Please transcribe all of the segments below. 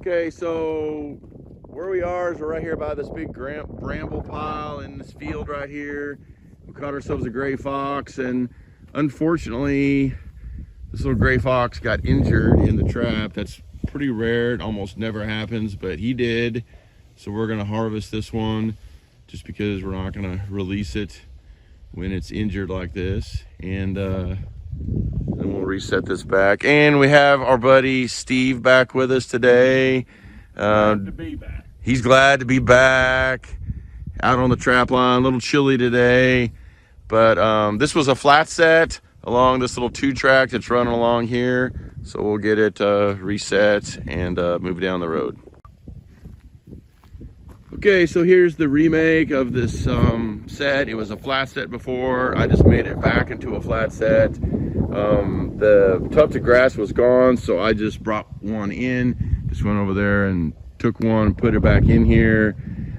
Okay, so where we are is we're right here by this big bramble pile in this field right here. We caught ourselves a gray fox, and unfortunately this little gray fox got injured in the trap. That's pretty rare, it almost never happens, but he did. So we're gonna harvest this one just because we're not gonna release it when it's injured like this. And then we'll reset this back. And we have our buddy Steve back with us today. Glad to be back. He's glad to be back out on the trap line. A little chilly today, but this was a flat set along this little 2-track that's running along here. So we'll get it reset and move down the road. Okay, so here's the remake of this set. It was a flat set before. I just made it back into a flat set. The tuft of grass was gone, so I just brought one in. Just went over there and took one, put it back in here.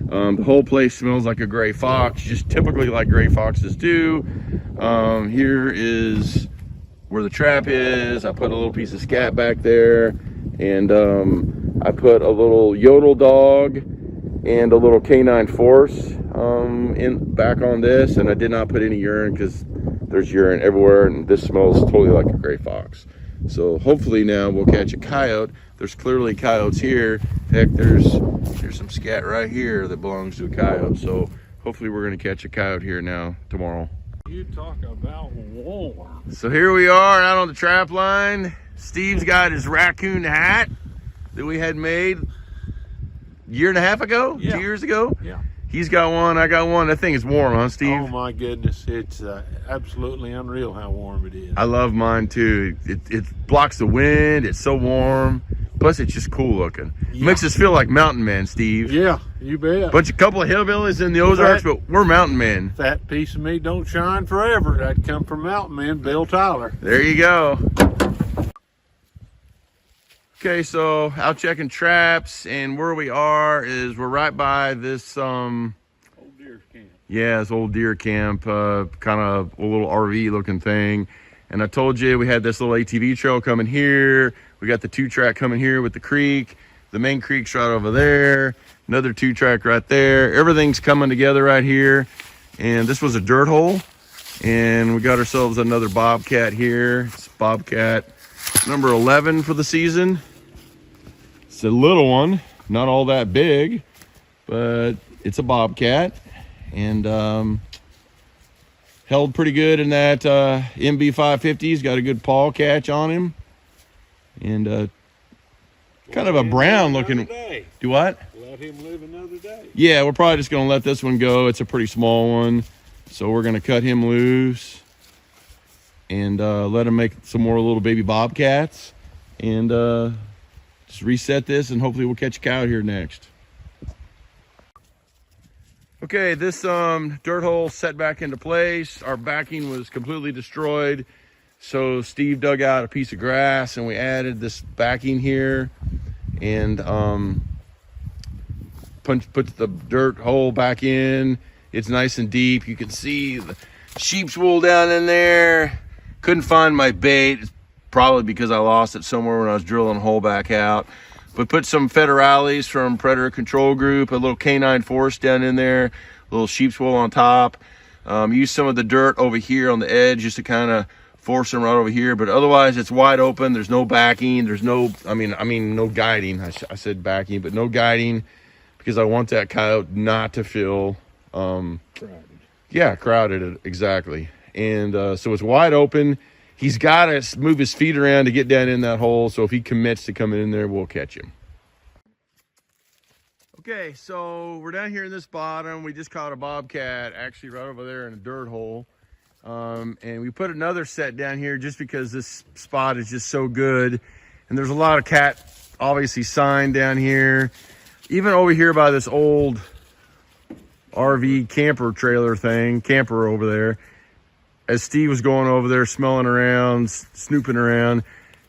The whole place smells like a gray fox, just typically like gray foxes do. Here is where the trap is. I put a little piece of scat back there, and I put a little yodel dog and a little canine force back on this, and I did not put any urine because there's urine everywhere, and this smells totally like a gray fox. So hopefully now we'll catch a coyote. There's clearly coyotes here. Heck, there's some scat right here that belongs to a coyote. So hopefully we're gonna catch a coyote here now tomorrow. You talk about warm. So here we are out on the trap line. Steve's got his raccoon hat that we had made a year and a half ago, Yeah. 2 years ago. Yeah. He's got one, I got one. That thing is warm, huh, Steve? Oh my goodness, it's absolutely unreal how warm it is. I love mine too. It blocks the wind. It's so warm. Plus, it's just cool looking. Yeah. Makes us feel like mountain men, Steve. Yeah, you bet. Couple of hillbillies in the Ozarks, but we're mountain men. That piece of me don't shine forever. That come from mountain man Bill Tyler. There you go. Okay, so out checking traps, and where we are is we're right by this Old deer camp. yeah, this old deer camp, kind of a little RV looking thing. And I told you we had this little ATV trail coming here. We got the 2-track coming here with the creek. The main creek's right over there. Another 2-track right there. Everything's coming together right here. And this was a dirt hole. And we got ourselves another Bobcat here. It's Bobcat number 11 for the season. It's a little one, not all that big, but it's a Bobcat. And held pretty good in that MB 550's. Got a good paw catch on him, and kind of a brown looking. Do what? Let him live another day. Yeah, we're probably just gonna let this one go. It's a pretty small one, so we're gonna cut him loose and let him make some more little baby Bobcats, and just reset this, and hopefully we'll catch a cow here next. Okay, this dirt hole set back into place. Our backing was completely destroyed. So Steve dug out a piece of grass and we added this backing here, and put the dirt hole back in. It's nice and deep. You can see the sheep's wool down in there. Couldn't find my bait. It's probably because I lost it somewhere when I was drilling the hole back out. But put some federales from Predator Control Group, a little canine force down in there, a little sheep's wool on top. Use some of the dirt over here on the edge just to kind of force them right over here. But otherwise, it's wide open. There's no backing. There's no, I mean, no guiding. I said backing, but no guiding, because I want that coyote not to feel, Crowded. yeah, crowded, exactly. And so it's wide open. He's got to move his feet around to get down in that hole. So if he commits to coming in there, we'll catch him. Okay, so we're down here in this bottom. We just caught a Bobcat actually right over there in a dirt hole. And we put another set down here just because this spot is just so good. And there's a lot of cat, obviously, sign down here. Even over here by this old RV camper trailer thing, camper over there. As Steve was going over there, smelling around, snooping around,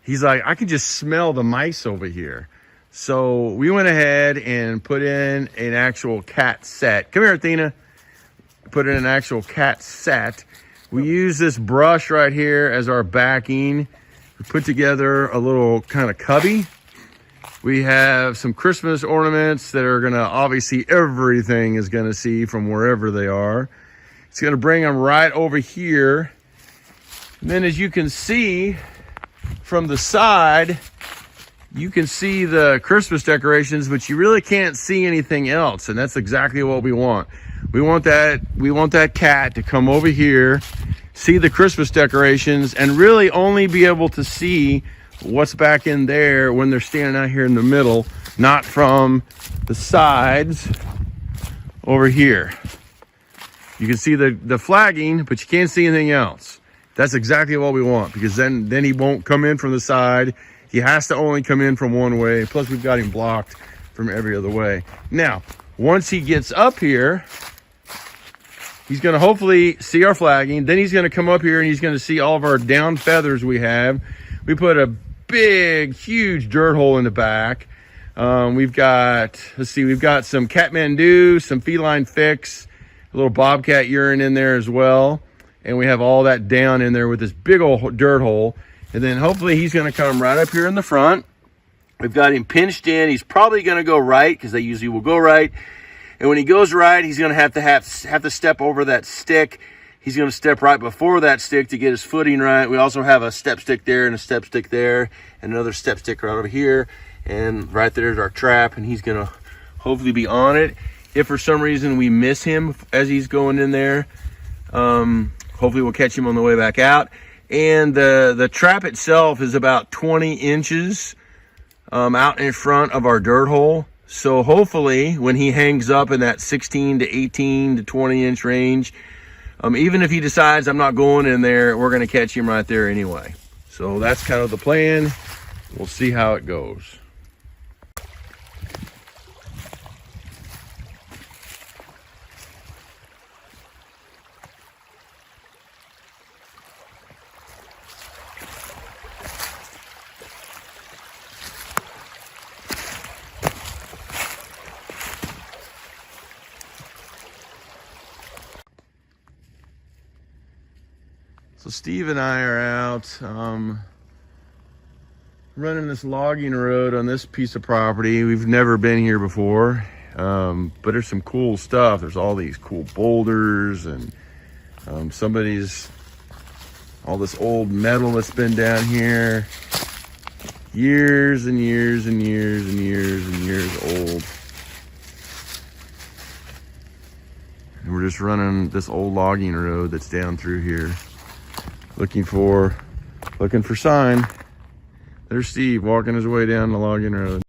he's like, I can just smell the mice over here. So we went ahead and put in an actual cat set. Come here, Athena. Put in an actual cat set. We use this brush right here as our backing. We put together a little kind of cubby. We have some Christmas ornaments that are gonna, obviously everything is gonna see from wherever they are. It's gonna bring them right over here. And then as you can see from the side, you can see the Christmas decorations, but you really can't see anything else. And that's exactly what we want. We want that cat to come over here, see the Christmas decorations, and really only be able to see what's back in there when they're standing out here in the middle, not from the sides over here. You can see the flagging, but you can't see anything else. That's exactly what we want, because then he won't come in from the side. He has to only come in from one way. Plus we've got him blocked from every other way. Now, once he gets up here, he's gonna hopefully see our flagging. Then he's gonna come up here and he's gonna see all of our down feathers we have. We put a big, huge dirt hole in the back. We've got some Kathmandu, some feline fix, a little Bobcat urine in there as well. And we have all that down in there with this big old dirt hole. And then hopefully he's gonna come right up here in the front. We've got him pinched in. He's probably gonna go right, because they usually will go right. And when he goes right, he's gonna have to step over that stick. He's gonna step right before that stick to get his footing right. We also have a step stick there and a step stick there and another step stick right over here. And right there's our trap, and he's gonna hopefully be on it. If for some reason we miss him as he's going in there, hopefully we'll catch him on the way back out. And the trap itself is about 20 inches out in front of our dirt hole. So hopefully when he hangs up in that 16 to 18 to 20 inch range, even if he decides I'm not going in there, we're gonna catch him right there anyway. So that's kind of the plan. We'll see how it goes. So Steve and I are out running this logging road on this piece of property. We've never been here before, but there's some cool stuff. There's all these cool boulders and all this old metal that's been down here years and years and years and years and years old. And we're just running this old logging road that's down through here. Looking for sign. There's Steve walking his way down the logging road.